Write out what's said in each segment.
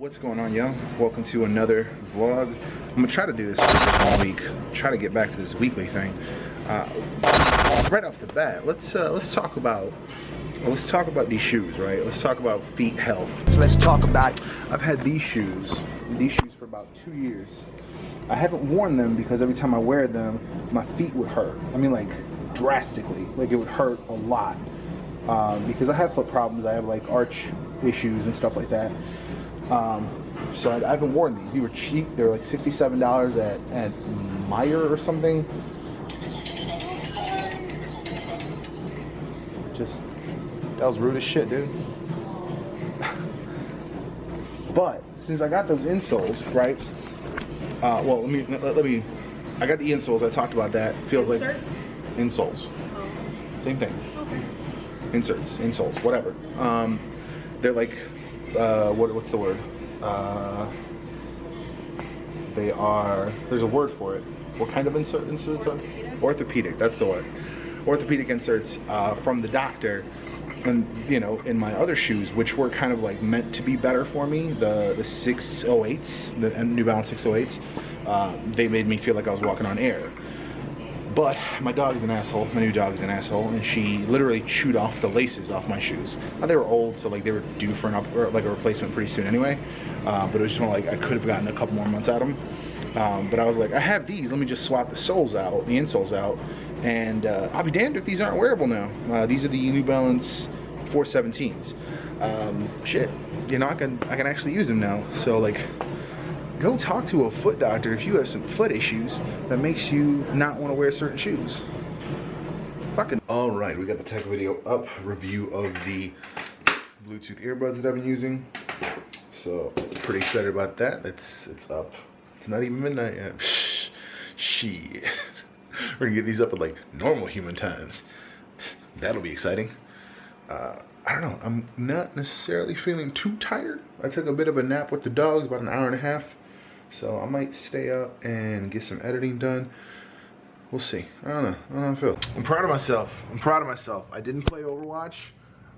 What's going on, y'all? Welcome to another vlog. I'm gonna try to do this all week. Try to get back to this weekly thing. Right off the bat, let's talk about these shoes, right? Let's talk about feet health. So let's talk about. I've had these shoes for about 2 years. I haven't worn them because every time I wear them, my feet would hurt. I mean, like drastically. Like it would hurt a lot because I have foot problems. I have like arch issues and stuff like that. So I haven't worn these. These were cheap. They were like $67 at Meyer or something. Just, that was rude as shit, dude. But since I got those insoles, right? Well, let me. I got the insoles. I talked about that. Feels like insoles. Oh. Same thing. Okay. Inserts, insoles, whatever. They're like, what's the word? They are. There's a word for it. What kind of inserts are? Orthopedic. That's the word. Orthopedic inserts from the doctor. And you know, in my other shoes, which were kind of like meant to be better for me, the 608s, the New Balance 608s, they made me feel like I was walking on air. But my dog is an asshole. My new dog is an asshole, and she literally chewed off the laces off my shoes. Now, they were old, so like they were due for a replacement pretty soon anyway. But it was just one like I could have gotten a couple more months out of them. But I was like, I have these. Let me just swap the soles out, the insoles out, and I'll be damned if these aren't wearable now. These are the New Balance 417s. Shit, you know, I can actually use them now. So like, go talk to a foot doctor if you have some foot issues that makes you not want to wear certain shoes. Fucking. All right, we got the tech video up. Review of the Bluetooth earbuds that I've been using. So pretty excited about that. It's up. It's not even midnight yet. Shit. We're gonna get these up at like normal human times. That'll be exciting. I don't know. I'm not necessarily feeling too tired. I took a bit of a nap with the dogs, about an hour and a half. So I might stay up and get some editing done. We'll see. I don't know how I feel. I'm proud of myself. I didn't play Overwatch.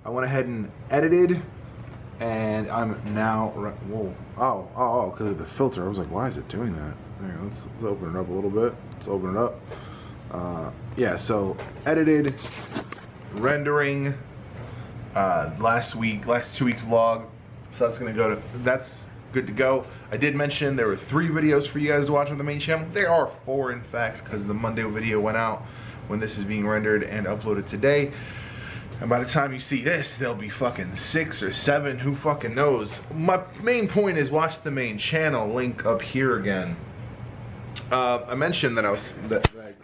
I went ahead and edited, and I'm now. Whoa. Oh, because of the filter. I was like, why is it doing that? There, let's open it up a little bit. Let's open it up. Yeah. So edited, rendering. Last 2 weeks vlog. So that's good to go. I did mention there were 3 videos for you guys to watch on the main channel. There are 4 in fact, because the Monday video went out when this is being rendered and uploaded today. And by the time you see this, there'll be fucking 6 or 7, who fucking knows. My main point is watch the main channel, link up here again. I mentioned that I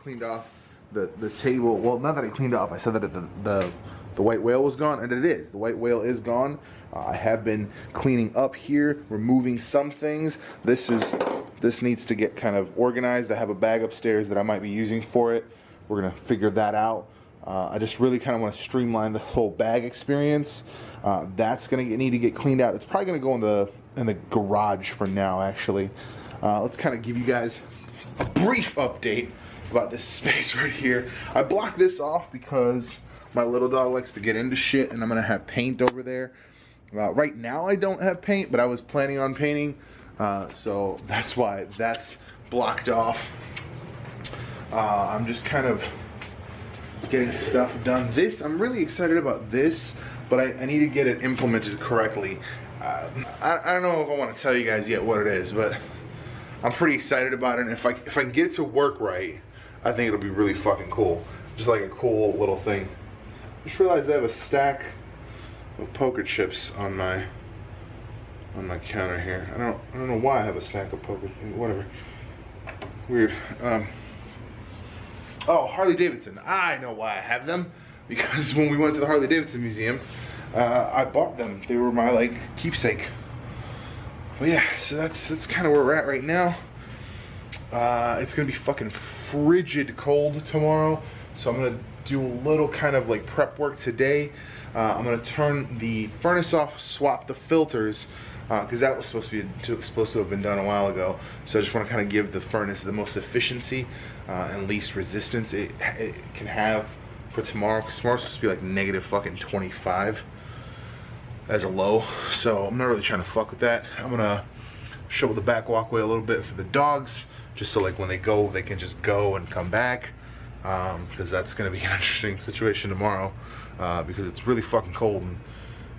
cleaned off the table. Well, not that I cleaned off, I said that the white whale was gone, and it is. The white whale is gone. I have been cleaning up here, removing some things. This needs to get kind of organized. I have a bag upstairs that I might be using for it. We're gonna figure that out. I just really kind of want to streamline the whole bag experience. That's gonna need to get cleaned out. It's probably gonna go in the garage for now, actually. Let's kind of give you guys a brief update about this space right here. I blocked this off because my little dog likes to get into shit, and I'm gonna have paint over there. Right now I don't have paint, but I was planning on painting, so that's why that's blocked off. I'm just kind of getting stuff done. I'm really excited about this, but I need to get it implemented correctly. I don't know if I want to tell you guys yet what it is, but I'm pretty excited about it, and if I can get it to work right, I think it'll be really fucking cool. Just like a cool little thing. Just realized I have a stack of poker chips on my counter here. I don't know why I have a stack of poker. Whatever. Weird. Oh, Harley Davidson. I know why I have them. Because when we went to the Harley Davidson museum, I bought them. They were my like keepsake. But yeah, so that's kind of where we're at right now. It's gonna be fucking frigid cold tomorrow, so I'm gonna do a little kind of like prep work today. I'm gonna turn the furnace off, swap the filters, because that was supposed to have been done a while ago. So I just want to kind of give the furnace the most efficiency and least resistance it can have for tomorrow. Because tomorrow's supposed to be like negative fucking 25. as a low, so I'm not really trying to fuck with that. I'm gonna shovel the back walkway a little bit for the dogs, just so like when they go, they can just go and come back, because that's gonna be an interesting situation tomorrow, because it's really fucking cold, and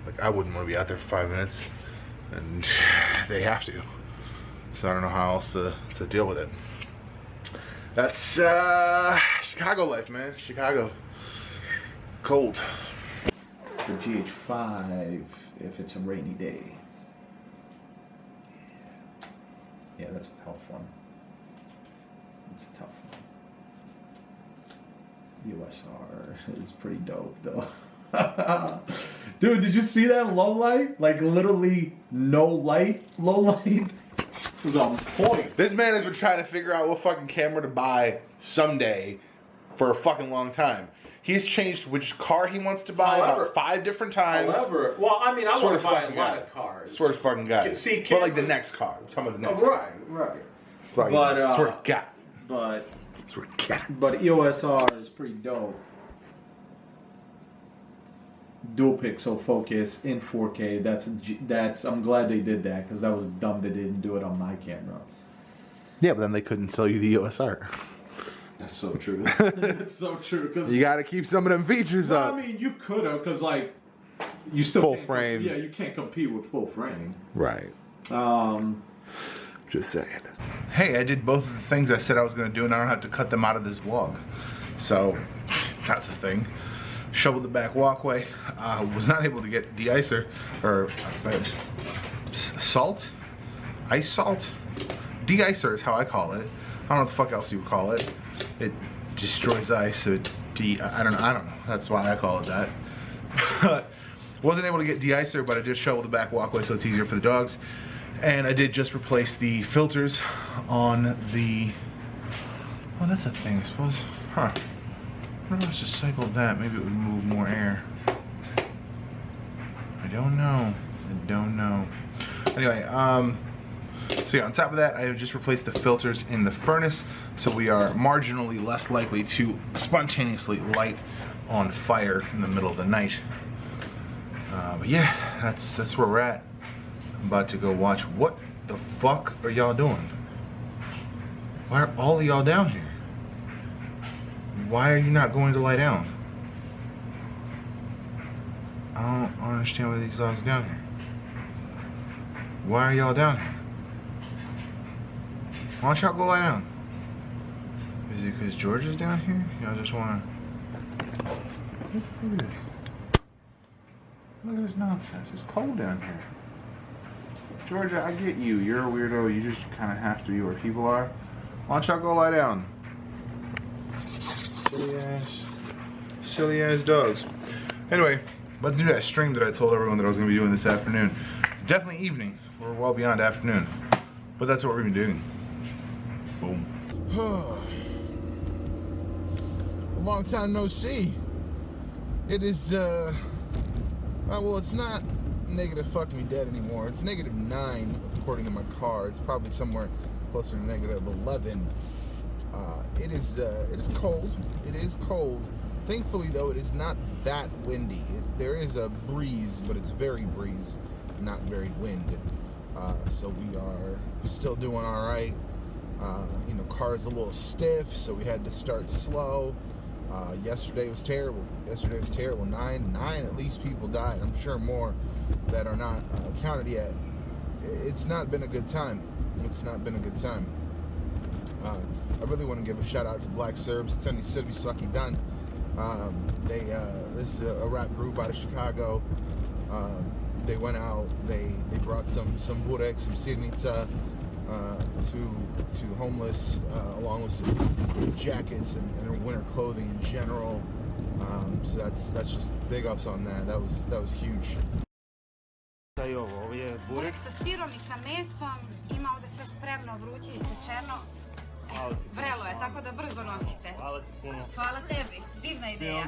like I wouldn't want to be out there for 5 minutes, and they have to. So I don't know how else to deal with it. That's Chicago life, man. Chicago. Cold. The GH5 if it's a rainy day. Yeah, that's a tough one. It's a tough one. USR is pretty dope though. Dude, did you see that low light? Like literally no light, low light. It was on point. This man has been trying to figure out what fucking camera to buy someday for a fucking long time. He's changed which car he wants to buy about 5 different times. However, well, I mean, I want to buy a lot of cars. Sort of fucking guy. See, but like the next car. Some of the next. Right. Fucking sort of guy. But sort of guy. But EOSR is pretty dope. Dual pixel focus in 4K. That's. I'm glad they did that because that was dumb they didn't do it on my camera. Yeah, but then they couldn't sell you the EOSR. That's so true. That's so true. Cause you got to keep some of them features up. I mean, you could have, because like you still full frame. Yeah, you can't compete with full frame. Right. Just saying. Hey, I did both of the things I said I was going to do, and I don't have to cut them out of this vlog. So that's a thing. Shoveled the back walkway. Was not able to get de-icer or salt, ice salt. De-icer is how I call it. I don't know what the fuck else you would call it. It destroys ice. I don't know. That's why I call it that. But wasn't able to get de-icer, but I did shovel the back walkway so it's easier for the dogs. And I did just replace the filters on the. Oh, that's a thing, I suppose. Huh. What if I just cycled that? Maybe it would move more air. I don't know. I don't know. Anyway, so yeah, on top of that, I just replaced the filters in the furnace, so we are marginally less likely to spontaneously light on fire in the middle of the night. But yeah, that's where we're at. I'm about to go watch. What the fuck are y'all doing? Why are all of y'all down here? Why are you not going to lie down? I don't understand why these dogs are down here. Why are y'all down here? Why don't y'all go lie down? Is it because George is down here? Y'all just want to... Look at this. Look at this nonsense. It's cold down here. Georgia, I get you. You're a weirdo. You just kind of have to be where people are. Why don't y'all go lie down? Silly ass dogs. Anyway, let's do that stream that I told everyone that I was going to be doing this afternoon. Definitely evening. We're well beyond afternoon. But that's what we're going to be doing. Boom. A long time no see. It is, well, it's not negative fuck me dead anymore. It's -9 according to my car. It's probably somewhere closer to -11. It is cold. It is cold. Thankfully, though, it is not that windy. There is a breeze, but it's very breeze, not very wind. So we are still doing all right. You know, car's a little stiff, so we had to start slow. Yesterday was terrible. 9 at least people died. I'm sure more that are not counted yet. It's not been a good time. I really want to give a shout out to Black Serbs. Tani Srbi Svaki Dan. This is a rap group out of Chicago. They went out. They brought some burek, some sirnica to the homeless, along with some jackets and winter clothing in general. So that's just big ups on that. That was huge. Burek sa sirom i sa mesom, ima ovde sve spremno, vruće i sečeno. Vrelo je, tako da brzo nosite. Hvala ti puno. Hvala tebi, divna ideja.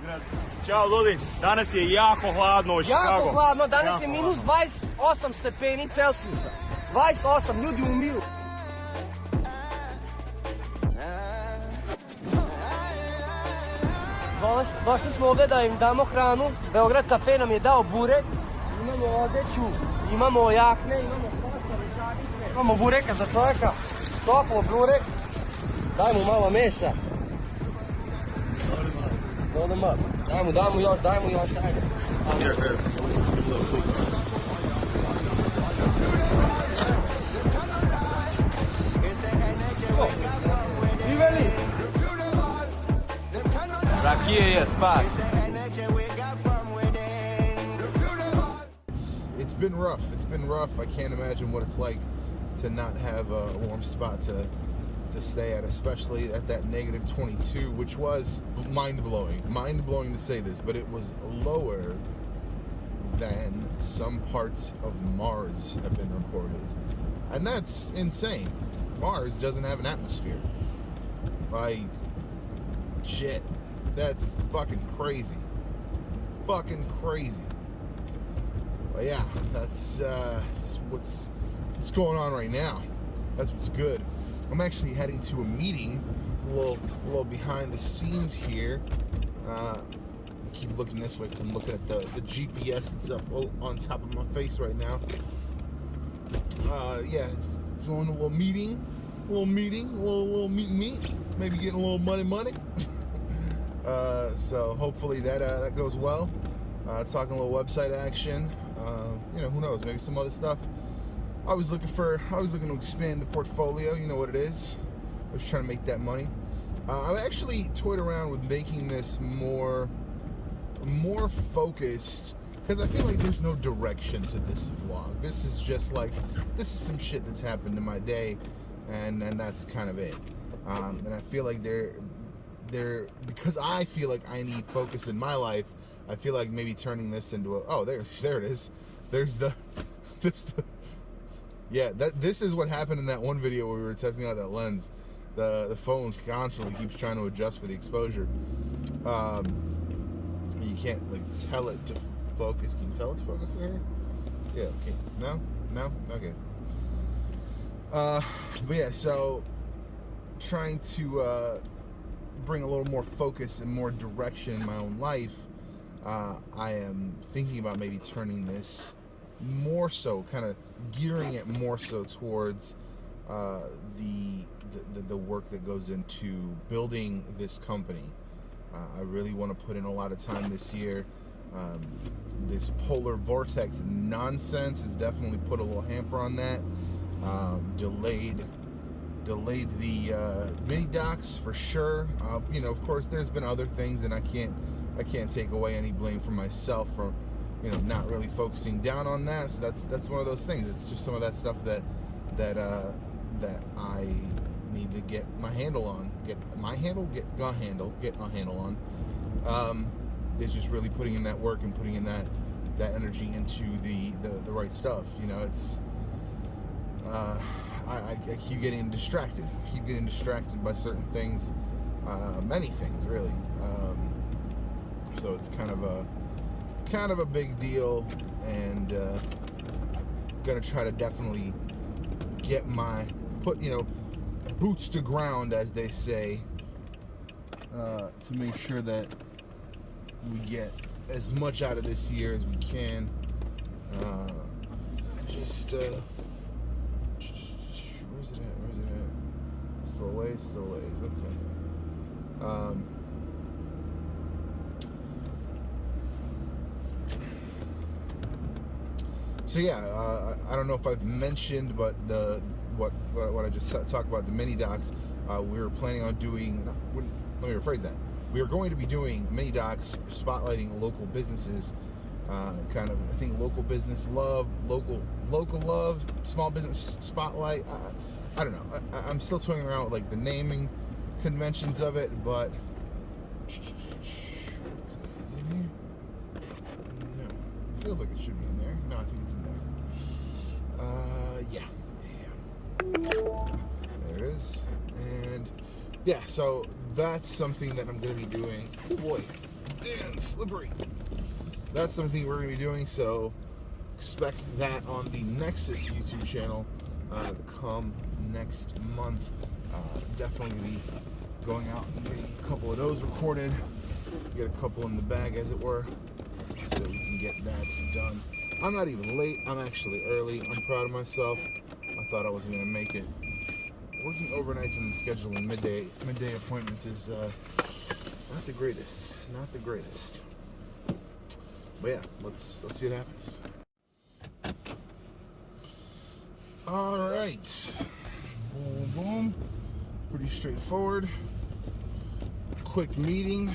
Ćao ljudi, danas je jako hladno u Chicago. Jako hladno, danas je minus 28 stepeni Celsijusa. 28, ljudi umiru. Došli smo ovdje da im damo hranu. Beograd kafe nam je dao burek. Imamo odeću, imamo jakne, imamo svašta, rukavice, imamo bureka za čovjeka, toplo burek, daj mu malo mesa. Daj mu još, ajde. Živeli! Rakije je spas. It's been rough. It's been rough. I can't imagine what it's like to not have a warm spot to stay at, especially at that negative 22, which was mind-blowing. Mind-blowing to say this, but it was lower than some parts of Mars have been recorded. And that's insane. Mars doesn't have an atmosphere. Like, shit. That's fucking crazy. Fucking crazy. But yeah, that's what's going on right now. That's what's good. I'm actually heading to a meeting. It's a little behind the scenes here. I keep looking this way because I'm looking at the GPS that's up on top of my face right now. Yeah, going to a little meeting, little meet, maybe getting a little money. So hopefully that goes well. Talking a little website action. Who knows? Maybe some other stuff. I was looking to expand the portfolio. You know what it is. I was trying to make that money. I actually toyed around with making this more focused, because I feel like there's no direction to this vlog. This is just like, this is some shit that's happened in my day, and that's kind of it. And I feel like because I feel like I need focus in my life, I feel like maybe turning this into there it is. There's the yeah, this is what happened in that one video where we were testing out that lens. The phone constantly keeps trying to adjust for the exposure. You can't tell it to focus. Can you tell it's focusing here? Yeah. Okay. No. Okay. But yeah, so trying to bring a little more focus and more direction in my own life. I am thinking about maybe turning this more so, kind of gearing it more so towards the work that goes into building this company. I really want to put in a lot of time this year. This polar vortex nonsense has definitely put a little hamper on that. Delayed the mini docs for sure. Of course, there's been other things, and I can't take away any blame from myself for not really focusing down on that. So that's one of those things. It's just some of that stuff that I need to get my handle on. Get a handle on. Is just really putting in that work and putting in that energy into the right stuff. It's I keep getting distracted. By certain things, many things really. So it's kind of a big deal, and gonna try to definitely get put boots to ground, as they say, to make sure that we get as much out of this year as we can. Where's it at? Still a ways. Okay. So yeah, I don't know if I've mentioned, but what I just talked about, the mini docs, we were planning on doing. Let me rephrase that. We are going to be doing mini docs spotlighting local businesses, kind of, I think, local business love, local love, small business spotlight. I don't know. I'm still toying around with the naming conventions of it, but is it in here? No, feels like it should be in there. No, I think it's in there. Yeah. There it is. And yeah, so that's something that I'm going to be doing. Oh boy, damn, slippery. That's something we're going to be doing, so expect that on the Nexus YouTube channel come next month. Definitely be going out and getting a couple of those recorded, get a couple in the bag, as it were, so we can get that done. I'm not even late. I'm actually early. I'm proud of myself. I thought I wasn't gonna make it. Working overnights and scheduling midday appointments is not the greatest. Not the greatest. But yeah, let's see what happens. All right. Boom, boom. Pretty straightforward. Quick meeting.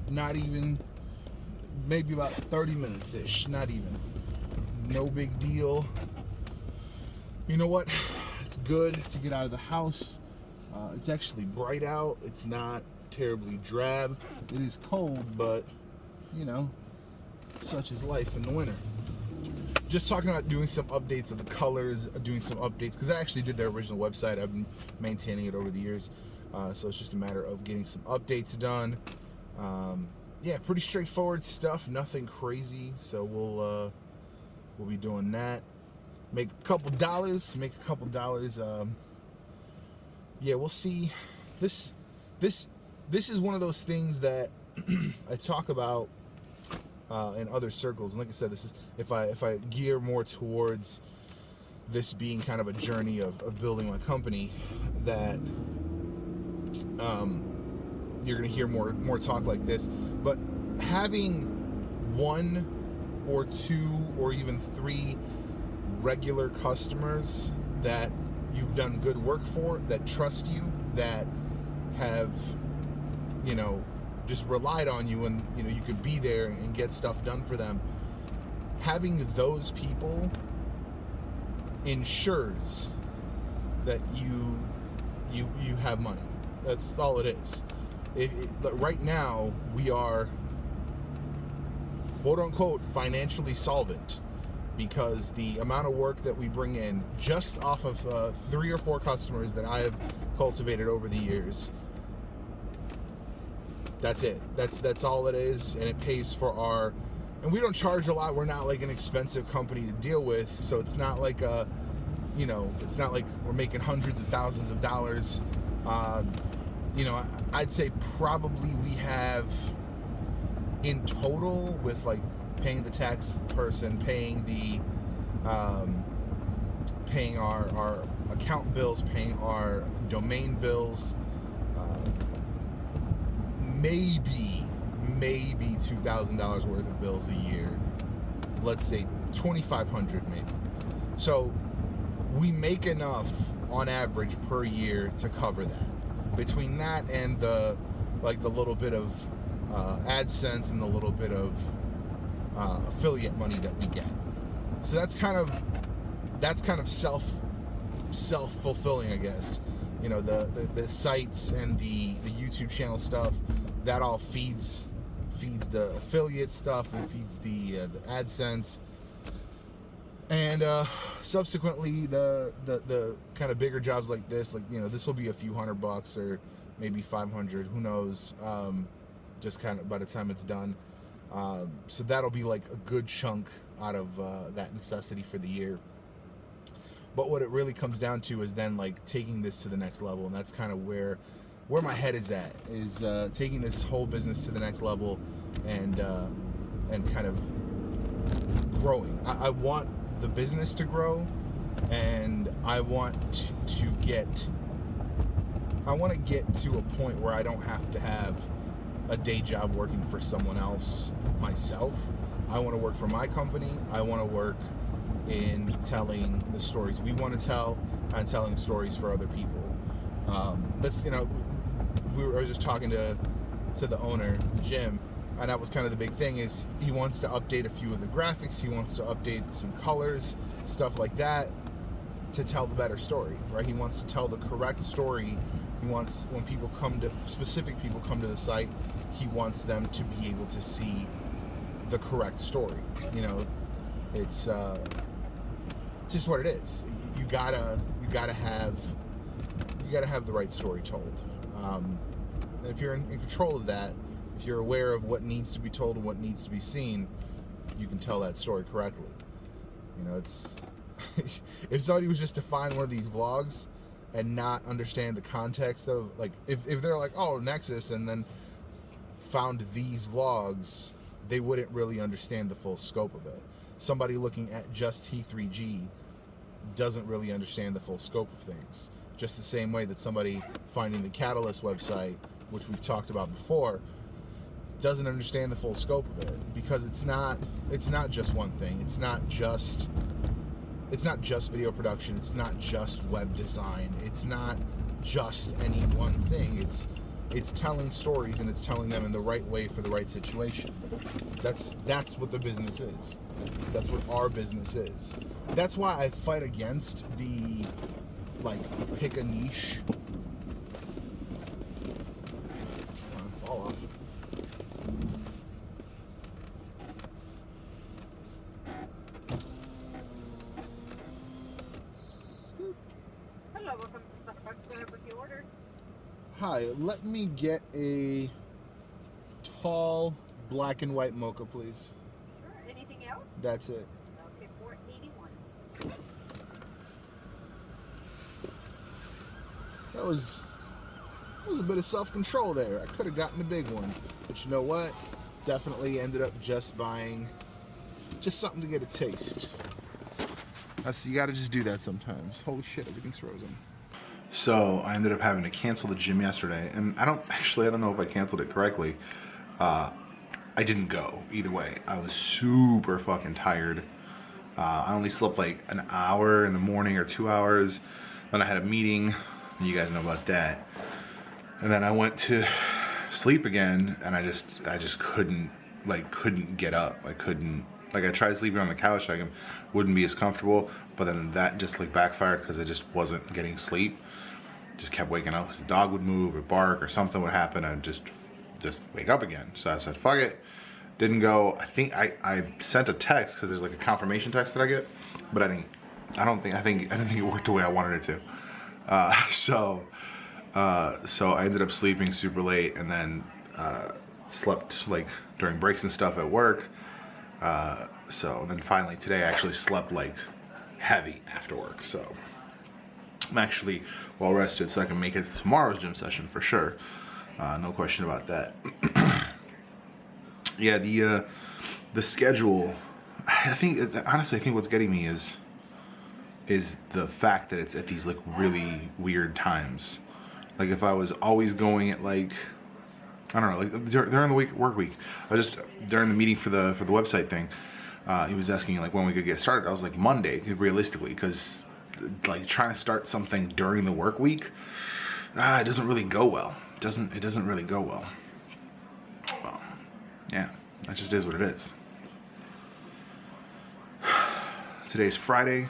Not even, maybe about 30 minutes ish. Not even. No big deal. You know what? It's good to get out of the house. It's actually bright out. It's not terribly drab. It is cold, but you know, such is life in the winter. Just talking about doing some updates of the colors, doing some updates, because I actually did their original website. I've been maintaining it over the years, so it's just a matter of getting some updates done. Yeah, pretty straightforward stuff, nothing crazy. So we'll be doing that. Make a couple dollars. Yeah, we'll see. This is one of those things that I talk about in other circles, and like I said, this is if I gear more towards this being kind of a journey of building my company, that you're gonna hear more talk like this. But having one or two or even three regular customers that you've done good work for, that trust you, that have, you know, just relied on you, and you know you could be there and get stuff done for them. Having those people ensures that you have money. That's all it is. Right now we are, quote unquote, financially solvent, because the amount of work that we bring in just off of 3 or 4 customers that I have cultivated over the years, that's it. That's all it is, and it pays for our, and we don't charge a lot. We're not like an expensive company to deal with, so it's not like you know, it's not like we're making hundreds of thousands of dollars. You know, I'd say probably we have in total, with like paying the tax person, paying the paying our account bills, paying our domain bills, maybe $2,000 worth of bills a year. Let's say $2,500 maybe. So we make enough on average per year to cover that. Between that and the little bit of AdSense and the little bit of affiliate money that we get. So that's kind of self-fulfilling, I guess. You know, the sites and the YouTube channel stuff, that all feeds the affiliate stuff and feeds the AdSense. And subsequently the kind of bigger jobs like this, like, you know, this will be a few $100 or maybe 500, who knows, just kind of by the time it's done. So that'll be like a good chunk out of that necessity for the year. But what it really comes down to is then like taking this to the next level, and that's kind of where my head is at, is taking this whole business to the next level and kind of growing. I want the business to grow, and I want to get to a point where I don't have to have a day job working for someone else myself. I want to work for my company. I want to work in telling the stories we want to tell and telling stories for other people. That's, you know, I was just talking to the owner, Jim, and that was kind of the big thing, is he wants to update a few of the graphics. He wants to update some colors, stuff like that, to tell the better story, right? He wants to tell the correct story. He wants, when specific people come to the site, he wants them to be able to see the correct story. You know, it's just what it is. You gotta have the right story told. And if you're in control of that, if you're aware of what needs to be told and what needs to be seen, you can tell that story correctly. You know, it's if somebody was just to find one of these vlogs and not understand the context of, like, if they're like, oh, Nexus, and then found these vlogs, they wouldn't really understand the full scope of it. somebody looking at just T3G doesn't really understand the full scope of things. Just the same way that somebody finding the Catalyst website, which we've talked about before, doesn't understand the full scope of it, because it's not just one thing. It's not just video production. It's not just web design. It's not just any one thing. It's telling stories, and it's telling them in the right way for the right situation. That's what the business is. That's what our business is. That's why I fight against the, like, pick a niche. Fall off. Hello, welcome to Starbucks. Whatever you ordered. Hi, let me get a tall black and white mocha, please. Sure. Anything else? That's it. Okay, $4.81. That was a bit of self-control there. I could have gotten a big one, but you know what? Definitely ended up just buying just something to get a taste. You gotta just do that sometimes. Holy shit, everything's frozen. So I ended up having to cancel the gym yesterday, and I don't know if I canceled it correctly. I didn't go either way. I was super fucking tired. I only slept like an hour in the morning or 2 hours. Then I had a meeting. You guys know about that. And then I went to sleep again, and I just couldn't get up. I tried sleeping on the couch, wouldn't be as comfortable, but then that just like backfired because I just wasn't getting sleep. Just kept waking up because the dog would move or bark or something would happen, and just wake up again. So I said, fuck it. Didn't go. I think I sent a text because there's like a confirmation text that I get, but I didn't think it worked the way I wanted it to. So I ended up sleeping super late, and then slept like during breaks and stuff at work. So then finally today I actually slept like heavy after work. So I'm actually well rested, so I can make it to tomorrow's gym session for sure. No question about that. Yeah, the schedule. Honestly, I think what's getting me is the fact that it's at these like really weird times. Like if I was always going at like, I don't know, like during the work week, during the meeting for the website thing, he was asking like when we could get started. I was like Monday, realistically, because like trying to start something during the work week, it doesn't really go well. It doesn't really go well. Well, yeah, that just is what it is. Today's Friday.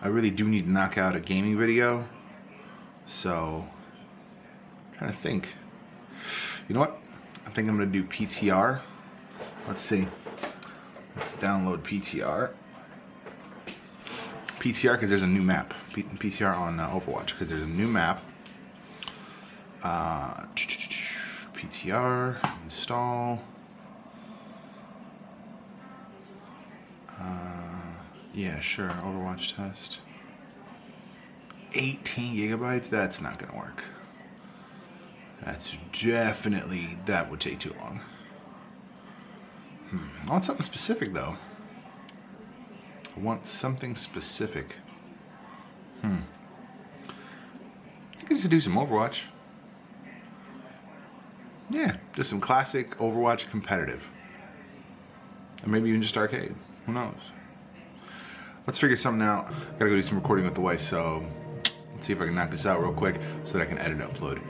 I really do need to knock out a gaming video. So, I'm trying to think. You know what? I think I'm gonna do PTR. Let's see. Let's download PTR. PTR because there's a new map. PTR on Overwatch because there's a new map. PTR, install. Yeah, sure, Overwatch test. 18 gigabytes? That's not gonna work. That would take too long. I want something specific though. I want something specific. I could just do some Overwatch. Yeah, just some classic Overwatch competitive. And maybe even just arcade. Who knows? Let's figure something out. Gotta go do some recording with the wife, so let's see if I can knock this out real quick so that I can edit and upload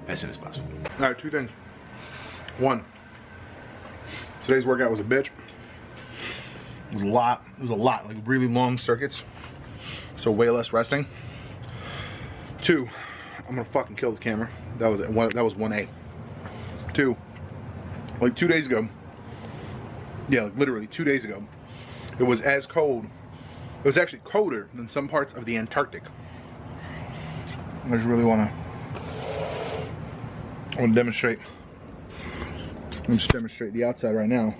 as soon as possible. Alright, two things. One, today's workout was a bitch. It was a lot, like really long circuits. So way less resting. Two, I'm gonna fucking kill this camera. That was 1A. Two, like 2 days ago, yeah, like literally 2 days ago, it was as cold. It was actually colder than some parts of the Antarctic. I just really want to demonstrate. I'm just demonstrate the outside right now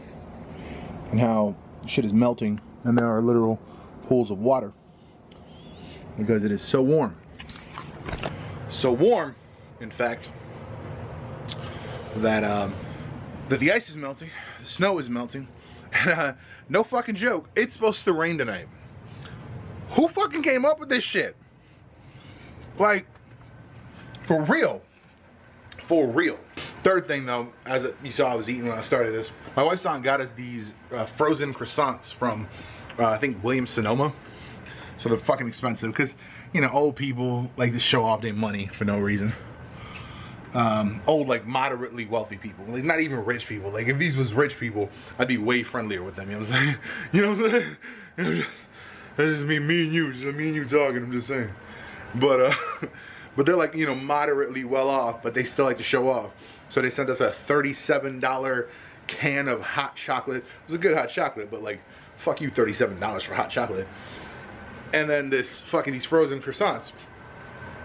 and how shit is melting, and there are literal pools of water because it is so warm. So warm, in fact, that the ice is melting, the snow is melting, No fucking joke. It's supposed to rain tonight. Who fucking came up with this shit? Like, for real. For real. Third thing though, as you saw I was eating when I started this, my wife's aunt got us these frozen croissants from, I think, Williams-Sonoma. So they're fucking expensive because, you know, old people like to show off their money for no reason. Old, like, moderately wealthy people, like not even rich people. Like, if these was rich people, I'd be way friendlier with them. You know what I'm saying? You know what I'm saying? That's just me and you, just me and you talking. I'm just saying. But but they're like, you know, moderately well off, but they still like to show off. So they sent us a $37 can of hot chocolate. It was a good hot chocolate, but like, fuck you, $37 for hot chocolate. And then these frozen croissants.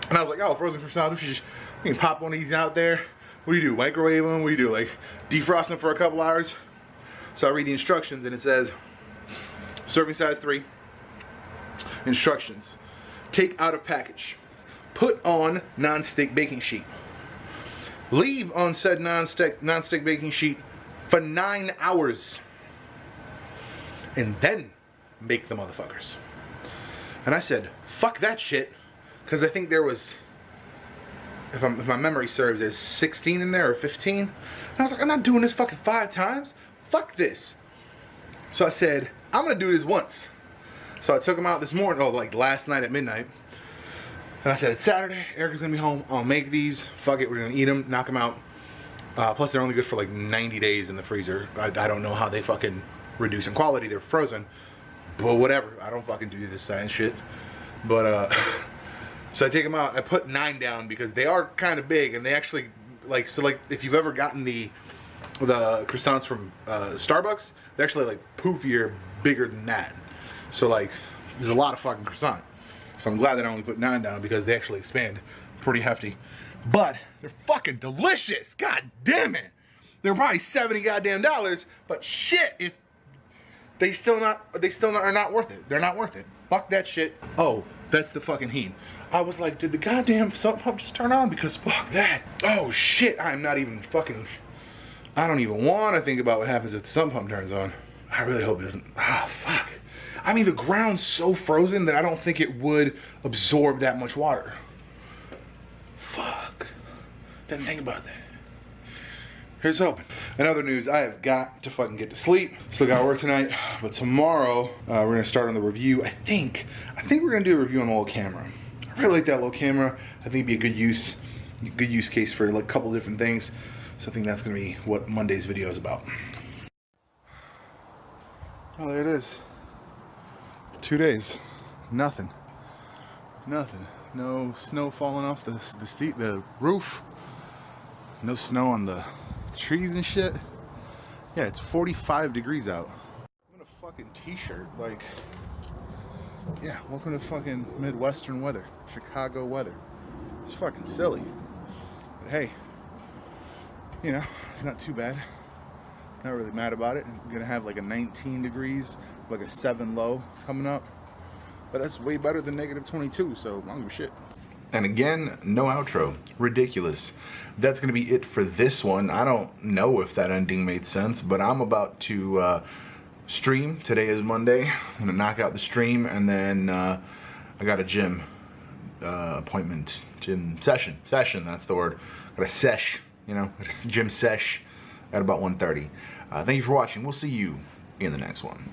And I was like, oh, frozen croissants, we can pop one of these out there. What do you do, microwave them? What do you do, like defrost them for a couple hours? So I read the instructions and it says, serving size 3, instructions. Take out of package. Put on non-stick baking sheet. Leave on said non-stick baking sheet for 9 hours. And then make the motherfuckers. And I said, fuck that shit. Because I think there was, if my memory serves, there's 16 in there or 15. And I was like, I'm not doing this fucking 5 times. Fuck this. So I said, I'm going to do this once. So I took them out this morning, like last night at midnight. And I said, it's Saturday, Erica's gonna be home, I'll make these, fuck it, we're gonna eat them, knock them out. Plus they're only good for like 90 days in the freezer. I don't know how they fucking reduce in quality, they're frozen. But whatever, I don't fucking do this science shit. But, so I take them out, I put 9 down because they are kind of big and they actually, like, so like, if you've ever gotten the croissants from Starbucks, they're actually like poofier, bigger than that. So like, there's a lot of fucking croissant. So I'm glad that I only put 9 down because they actually expand pretty hefty. But they're fucking delicious. God damn it. They're probably $70 goddamn dollars, but shit, if they are not worth it. They're not worth it. Fuck that shit. Oh, that's the fucking heat. I was like, did the goddamn sump pump just turn on? Because fuck that. Oh shit, I'm not even fucking, I don't even want to think about what happens if the sump pump turns on. I really hope it doesn't. Ah, fuck. I mean, the ground's so frozen that I don't think it would absorb that much water. Fuck. Didn't think about that. Here's hoping. In other news, I have got to fucking get to sleep. Still got work tonight, but tomorrow we're gonna start on the review. I think we're gonna do a review on a little camera. I really like that little camera. I think it'd be a good use case for like a couple different things. So I think that's gonna be what Monday's video is about. Oh, there it is. 2 days, nothing. No snow falling off the roof. No snow on the trees and shit. Yeah, it's 45 degrees out. I'm in a fucking t-shirt, like, yeah, welcome to fucking Midwestern weather, Chicago weather. It's fucking silly. But hey, you know, it's not too bad. Not really mad about it. I'm gonna have like a 19 degrees, like a 7 low coming up. But that's way better than negative 22, so I don't give a shit. And again, no outro. Ridiculous. That's gonna be it for this one. I don't know if that ending made sense, but I'm about to stream. Today is Monday. I'm gonna knock out the stream, and then I got a gym appointment, gym session, that's the word. Got a sesh, you know, gym sesh at about 1:30. Thank you for watching. We'll see you in the next one.